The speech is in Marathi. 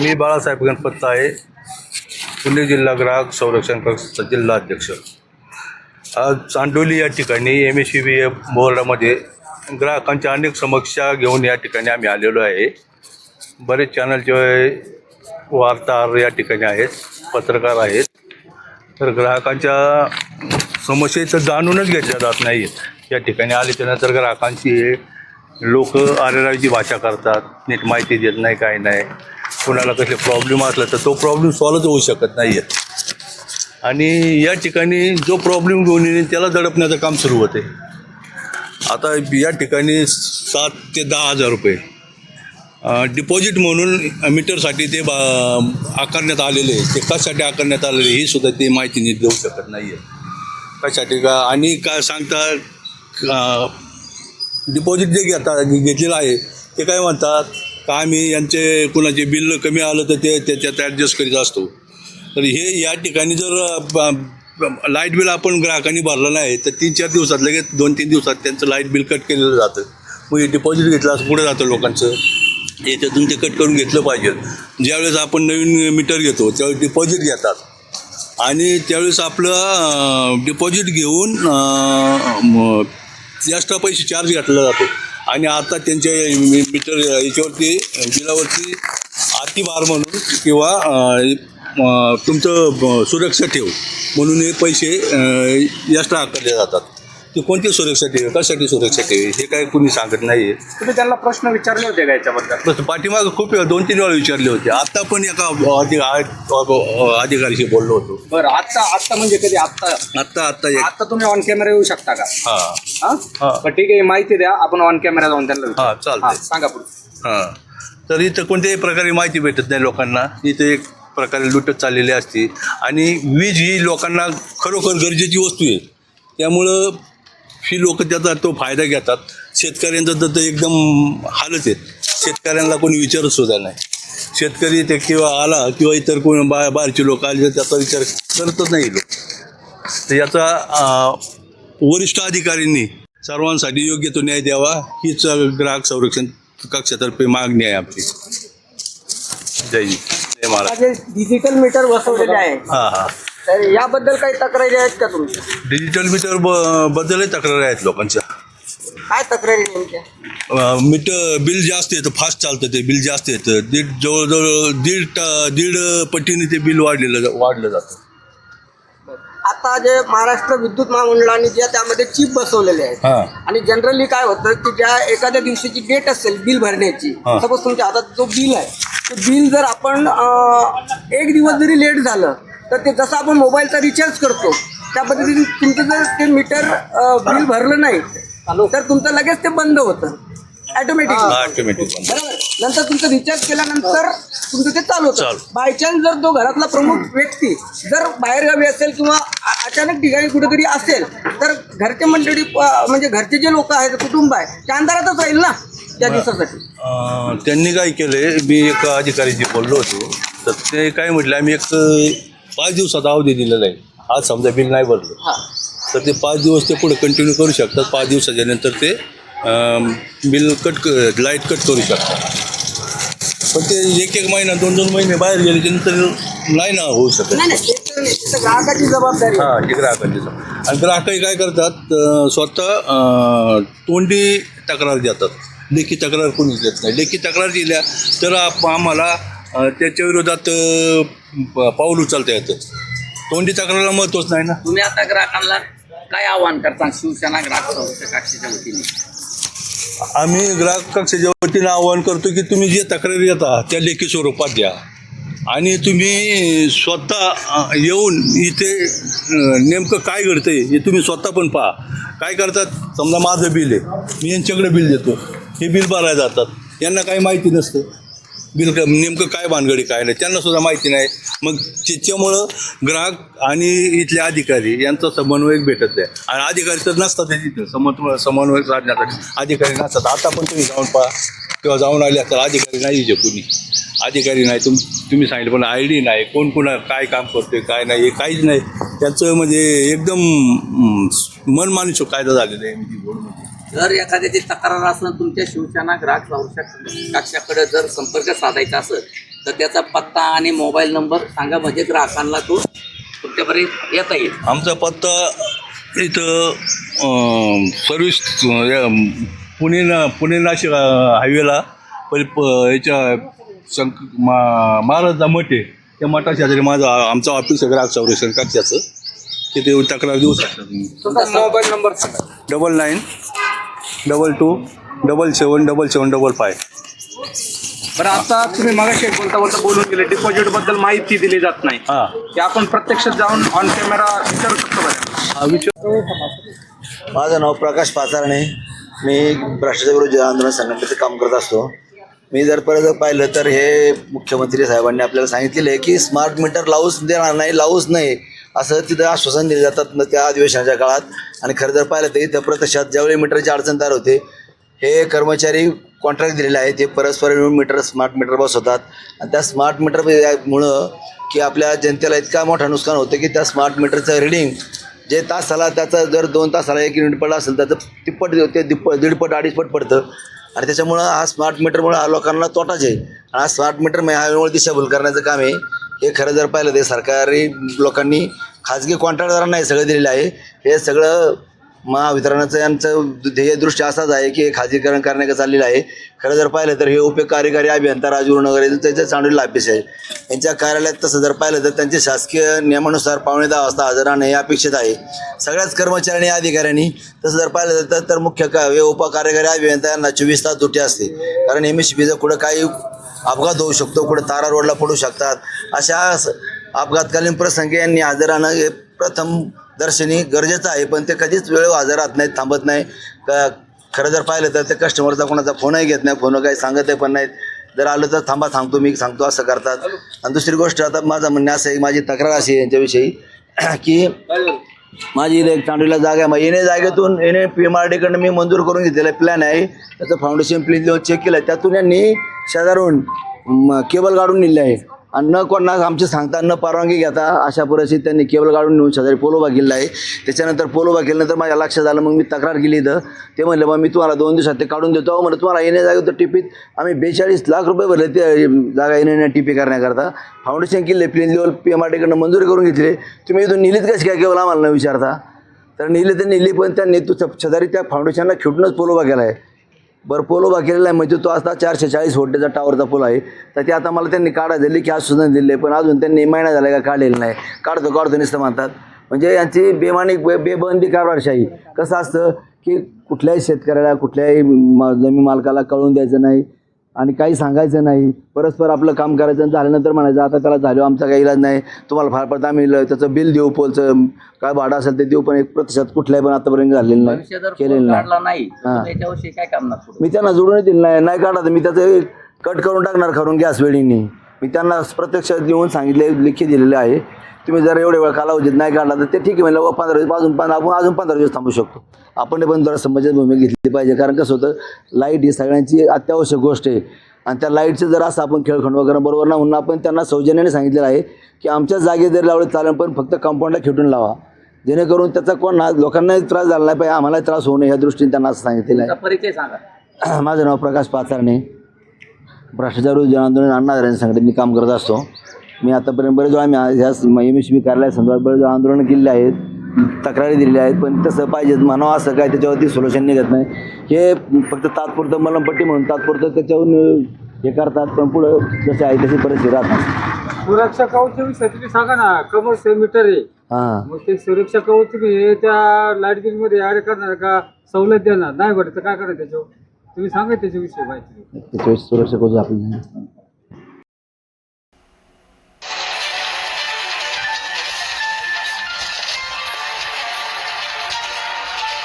मी बाळासाहेब गणपत आहे, पुणे जिल्हा ग्राहक संरक्षण कक्षाचा जिल्हा अध्यक्ष. आज चांडोली या ठिकाणी MSEB बोर्डामध्ये ग्राहकांच्या अनेक समस्या घेऊन या ठिकाणी आम्ही आलेलो आहे. बरेच चॅनलचे वार्ताहर या ठिकाणी आहेत, पत्रकार आहेत. तर ग्राहकांच्या समस्या तर जाणूनच घेतल्या जात नाहीत. या ठिकाणी आल्याच्यानंतर ग्राहकांची लोक आरेरावीची भाषा करतात, नीट माहिती देत नाही, काय नाही. कोणाला कसले प्रॉब्लेम असला तर तो प्रॉब्लेम सॉल्वच होऊ शकत नाही आहे. आणि या ठिकाणी जो प्रॉब्लेम घेऊन येईल त्याला दडपण्याचं काम सुरू होते. आता या ठिकाणी 7 ते 10 हजार रुपये डिपॉझिट म्हणून मीटरसाठी ते आकारण्यात आलेले आहे. ते कशासाठी आकारण्यात आलेले ही सुद्धा ते माहिती नीट देऊ शकत नाही आहे. कशासाठी का आणि काय सांगतात, डिपॉझिट जे घेतलेलं आहे ते काय म्हणतात का आम्ही यांचे कुणाचे बिल कमी आलं तर ते त्याच्यात ॲडजस्ट करीत असतो. तर हे या ठिकाणी जर लाईट बिल आपण ग्राहकांनी भरलं नाही तर 3-4 दिवसात लगेच 2-3 दिवसात त्यांचं लाईट बिल कट केलेलं जातं. मग हे डिपॉझिट घेतलं असं पुढे जातं लोकांचं. याच्यातून ते कट करून घेतलं पाहिजे. ज्यावेळेस आपण नवीन मीटर घेतो त्यावेळेस डिपॉझिट घेतात आणि त्यावेळेस आपलं डिपॉझिट घेऊन एक्स्ट्रा पैसे चार्ज घेतला जातो. आणि आता त्यांच्या मीटर याच्यावरती बिलावरती अतिभार म्हणून किंवा तुमचं सुरक्षा ठेव म्हणून हे पैसे एक्स्ट्रा आकारले जातात. ते कोणती सुरक्षा ठेव, कशासाठी सुरक्षा ठेव हे काय कुणी सांगत नाही आहे. तुम्ही त्यांना प्रश्न विचारले होते का याच्याबद्दल? पाठीमागं खूप 2-3 वेळा विचारले होते. आता पण एका अधिकाऱ्याशी बोललो होतो. बरं, आत्ता म्हणजे कधी? आत्ता तुम्ही ऑन कॅमेरा येऊ शकता का? हां ठीक आहे, माहिती द्या, आपण ऑन कॅमेरा जाऊन त्यांना विचारू. हां चालतं. सांगा पुढे. तर इथं कोणत्याही प्रकारे माहिती भेटत नाही लोकांना. इथं एक प्रकारे लुटत चाललेली असते. आणि वीज ही लोकांना खरोखर गरजेची वस्तू आहे. त्यामुळं ही लोक त्याचा तो फायदा घेतात. शेतकऱ्यांचं तर एकदम हालच आहेत. शेतकऱ्यांना कोणी विचारत सुद्धा नाही. शेतकरी ते किंवा आला किंवा इतर कोण बाहेरचे लोक आले तर त्याचा विचार करतच नाही लोक. तर याचा वरिष्ठ अधिकाऱ्यांनी सर्वांसाठी योग्य तो न्याय द्यावा हीच ग्राहक संरक्षण कक्षातर्फे मागणी आहे आपली. जय महाराज. डिजिटल मीटर बसवलेले आहे, हां तर याबद्दल काही तक्रारी आहेत का तुमच्या? डिजिटल मीटर बद्दलही तक्रारी आहेत लोकांच्या. काय तक्रारी नेमक्या? मीटर बिल जास्त येतं, फास्ट चालतं ते बिल जास्त येतं. जवळजवळ दीड पटीने ते बिल वाढलं जातं. आता जे महाराष्ट्र विद्युत महामंडळाने जे त्यामध्ये चिप बसवलेले आहेत, आणि जनरली काय होतं की ज्या एखाद्या दिवशीची डेट असेल बिल भरण्याची, सपोज तुमच्या हातात जो बिल आहे ते बिल जर आपण 1 दिवस जरी लेट झालं तर ते जसं आपण मोबाईलचा रिचार्ज करतो त्या पद्धतीने तुमचं जर ते मीटर बिल भरलं नाही तर तुमचं लगेच ते बंद होतं ऑटोमॅटिक. बरोबर. नंतर तुमचं रिचार्ज केल्यानंतर तुमचं ते चालू होतं. बायचान्स जर तो घरातला प्रमुख व्यक्ती जर बाहेरगावी असेल किंवा अचानक ठिकाणी कुठेतरी असेल तर घरचे मंडळी म्हणजे घरचे जे लोक आहेत, कुटुंब आहे, त्या अंधारातच राहील ना त्या दिवसासाठी. त्यांनी काय केलंय, मी एका अधिकाऱ्याशी बोललो होतो तर ते काय म्हटलं, आम्ही एक 5 दिवसाचा अवधी दिलेला आहे. आज समजा बिल नाही भरलं तर ते 5 दिवस ते पुढे कंटिन्यू करू शकतात. 5 दिवसाच्या नंतर ते बिल लाईट कट करू शकतात. पण ते 1-1 महिना 2-2 महिने बाहेर गेले नंतर नाही ना होऊ शकत. ग्राहकाची जबाबदारी. हां, ते ग्राहकांची जबाबदारी. आणि ग्राहकही काय करतात, स्वतः तोंडी तक्रार देतात. लेखी तक्रार कोणीच देत नाही. लेखी तक्रार दिल्या तर आम्हाला त्याच्या विरोधात पाऊल उचलता येतं. तोंडी तक्रारला महत्त्वच नाही ना. तुम्ही आता ग्राहकांना काय आव्हान करता शिवसेना ग्राहक कक्षाच्या वतीने? आम्ही ग्राहक कक्षाच्या वतीनं आवाहन करतो की तुम्ही जे तक्रारी देता त्या लेखी स्वरूपात द्या. आणि तुम्ही स्वतः येऊन इथे नेमकं काय घडतंय हे तुम्ही स्वतः पण पहा. काय करतात, समजा माझं बिल आहे, मी यांच्याकडे बिल देतो, हे बिल भरायला जातात. यांना काही माहिती नसतं बिल नेमकं काय भानगडी काय नाही, त्यांना सुद्धा माहिती नाही. मग त्याच्यामुळं ग्राहक आणि इथले अधिकारी यांचा समन्वय भेटत आहे. आणि अधिकारी तर नसतात तिथे समन्वय साधण्यासाठी अधिकारी नसतात. आता पण तुम्ही जाऊन पहा किंवा जाऊन आले तर अधिकारी नाही जे कुणी अधिकारी नाही. तुम्ही सांगितलं पण ID नाही, कोण कोणा काय काम करतोय काय नाही हे काहीच नाही. त्यांचं म्हणजे एकदम मनमानी कायदा झालेला आहे. जर एखाद्याची तक्रार असणं तुमच्या शिवसेना ग्राहक संरक्षण कक्षाकडे जर संपर्क साधायचा असेल तर त्याचा पत्ता आणि मोबाईल नंबर सांगा, म्हणजे ग्राहकांना तो तुमच्यापर्यंत येता येईल. आमचा पत्ता इथं सर्विस पुणे नाशिक हायवेला याच्या महाराज मठ आहे, त्या मठा शेजारी आमचं ऑफिस आहे ग्राहक संरक्षण कक्षाचं. तिथे येऊन तक्रार देऊ शकता तुम्ही. तुमचा मोबाईल नंबर सांगा. 9922777755. बरं, आता तुम्ही मगाशी बोलता बोलून गेले डिपॉझिट बद्दल माहिती दिली जात नाही. हां की आपण प्रत्यक्षात जाऊन ऑन कॅमेरा विचारू शकतो बरं. माझं नाव प्रकाश पाचारणे. मी भ्रष्टाचार विरोधी आंदोलन संघटनेचं काम करत असतो. मी जर परत पाहिलं तर हे मुख्यमंत्री साहेबांनी आपल्याला सांगितलेलं आहे की स्मार्ट मीटर लावूच नाही असं तिथं आश्वासन दिले जातात न त्या अधिवेशनाच्या काळात. आणि खरं जर पाहिलं तर इथं प्रत्यक्षात ज्यावेळी मीटरची अडचण तयार होते, हे कर्मचारी कॉन्ट्रॅक्ट दिलेले आहे, ते परस्पर मिळून स्मार्ट मीटर बसवतात. आणि त्या स्मार्ट मीटरमुळं की आपल्या जनतेला इतका मोठा नुकसान होतं की त्या स्मार्ट मीटरचं रिडिंग जे तासाला त्याचं जर 2 तासाला 1 युनिट पडलं असेल त्याचं तिप्पट ते दीडपट 2.5 पडतं. आणि त्याच्यामुळं हा स्मार्ट मीटरमुळं हा लोकांना तोटाच आहे. आणि हा स्मार्ट मीटर ह्यामुळे दिशाभूल करण्याचं काम आहे. हे खरं जर पाहिलं ते सरकारी लोकांनी खाजगी कॉन्ट्रॅक्टदारांना हे सगळं दिलेलं आहे. हे सगळं महावितरणाचं यांचं ध्येयदृष्टी असाच आहे की हे खाजगीकरण करण्याचं चाललेलं आहे. खरं जर पाहिलं तर हे उपकार्यकारी अभियंता राजगुरुनगर येथील त्याच्या चांडोलीला ऑफिस आहे. यांच्या कार्यालयात तसं जर पाहिलं तर त्यांचे शासकीय नियमानुसार 9:15 वाजता हजर राहणं हे अपेक्षित आहे सगळ्याच कर्मचाऱ्यांनी अधिकाऱ्यांनी. तसं जर पाहिलं तर मुख्य उपकार्यकारी अभियंता यांना 24 तास सुट्टी असते. कारण MSCBचं कुठं काही अपघात होऊ शकतो, कुठं तारा रोडला पडू शकतात. अशा अपघातकालीन प्रसंगी यांनी हजर राहणं हे प्रथम दर्शनी गरजेचं आहे. पण ते कधीच वेळेवर हजर राहत नाहीत, थांबत नाही. खरं जर पाहिलं तर ते कस्टमरचा कोणाचा फोनही घेत नाही, फोन काही सांगत आहे पण नाहीत. जर आलं तर थांबा, सांगतो मी सांगतो असं करतात. आणि दुसरी गोष्ट आता माझं म्हणणं असं आहे, माझी तक्रार अशी आहे यांच्याविषयी की माझी इथे एक चांडोलीला जागा आहे. येणे जागेतून PMRDकडनं मी मंजूर करून घेतलेला प्लॅन आहे. त्याचं फाउंडेशन प्लीज चेक केलं आहे. त्यातून यांनी शेजारून केबल काढून नेले आहे. आणि न कोणा आमचे सांगता न परवानगी घेता अशा परिस्थितीत त्यांनी केबल काढून नेऊन शेजारी पोलोबा केलेला आहे. त्याच्यानंतर पोलोबा केल्यानंतर माझ्या लक्षात आलं, मग मी तक्रार केली इथं. ते म्हणलं मग मी तुम्हाला 2 दिवसात ते काढून देतो. म्हणलं तुम्हाला येण्या जागे होतं टिपीत आम्ही 42 लाख रुपये भरले ते जागा येण्या टिपी करण्याकरता. फाउंडेशन केले, प्लेन लेवल PMRDकडनं मंजुरी करून घेतली. तुम्ही इथून नेलीत कशी काय केवळ आम्हाला न विचारता? तर नेली तर नेली, पण त्यांनी तू शेजारी त्या फाउंडेशनला खेटूनच पोलोबा केला आहे. बरं, पोलोबा केलेला आहे म्हणजे तो आता 440 व्होल्टेजचा टावरचा पूल आहे. तर ते आता मला त्यांनी काढायला दिली की आज सुद्धा दिले, पण अजून त्यांनी महिना झाला का काढलेलं नाही. काढतो नुसतं म्हणतात. म्हणजे यांची बेबंदी कारभारशाही. कसं असतं की कुठल्याही शेतकऱ्याला कुठल्याही जमीन मालकाला कळून द्यायचं नाही आणि काही सांगायचं नाही. परस्पर आपलं काम करायचं. झाल्यानंतर म्हणायचं आता त्याला झालं, आमचा काही इलाज नाही, तुम्हाला फार पडतं आम्ही त्याचं बिल देऊ, पोलचं काय भाडं असेल ते देऊ. पण 1% कुठल्याही पण आतापर्यंत झालेलं नाही, केलेलं नाही. त्याच्याविषयी काय करणार? मी त्यांना जोडून दिलं नाही काढा तर मी त्याचं कट करून टाकणार खरून गॅस वेळीने. मी त्यांना प्रत्यक्ष देऊन सांगितले, लिखी दिलेले आहे. तुम्ही जर एवढे वेळ कालावधीत नाही काढला तर ते ठीक आहे म्हणलं, 15 दिवस आपण अजून 15 दिवस थांबू शकतो. आपण पण जरा समजत भूमिका घेतली पाहिजे. कारण कसं होतं, लाईट ही सगळ्यांची अत्यावश्यक गोष्ट आहे. आणि त्या लाईटचं जर असं आपण खेळखंड वगैरे बरोबर ना म्हणून आपण त्यांना सौजन्याने सांगितलेलं आहे की आमच्या जागे जर लावले चालेल, पण फक्त कंपाऊंडला खेटून लावा, जेणेकरून त्याचा लोकांनाही त्रास झाला नाही पाहिजे, आम्हालाही त्रास होऊ नये या दृष्टीने त्यांना असं सांगितलेलं आहे. परिचय सांगा. माझं नाव प्रकाश पाचारणे. भ्रष्टाचार विरोधी आंदोलन अण्णा हजारे संघटनेत काम करत असतो. मी आतापर्यंत बरेच वेळा आम्ही ह्या MSCB कार्यालयासंदर्भात बरेच वेळा आंदोलनं केलेली आहेत, तक्रारी दिलेल्या आहेत. पण तसं पाहिजे म्हणावं असं काय त्याच्यावरती सोल्युशन निघत नाही. हे फक्त तात्पुरतं मलमपट्टी म्हणून तात्पुरतं त्याच्यावरून हे करतात, पण पुढं जसे आहे तशी परिस्थिती राहतात. सुरक्षा कवच विषय तुम्ही सांगा ना. कमर्शियल मीटर आहे, हां, मग ते सुरक्षा कवच तुम्ही त्या लाईट बिल मध्ये ऍड करणार का सवलत देणार नाही? बरं, तर काय करणार त्याच्यावर तुम्ही सांगा त्याच्याविषयी माहिती. त्याच्यावेळेस सुरक्षा कवच आपली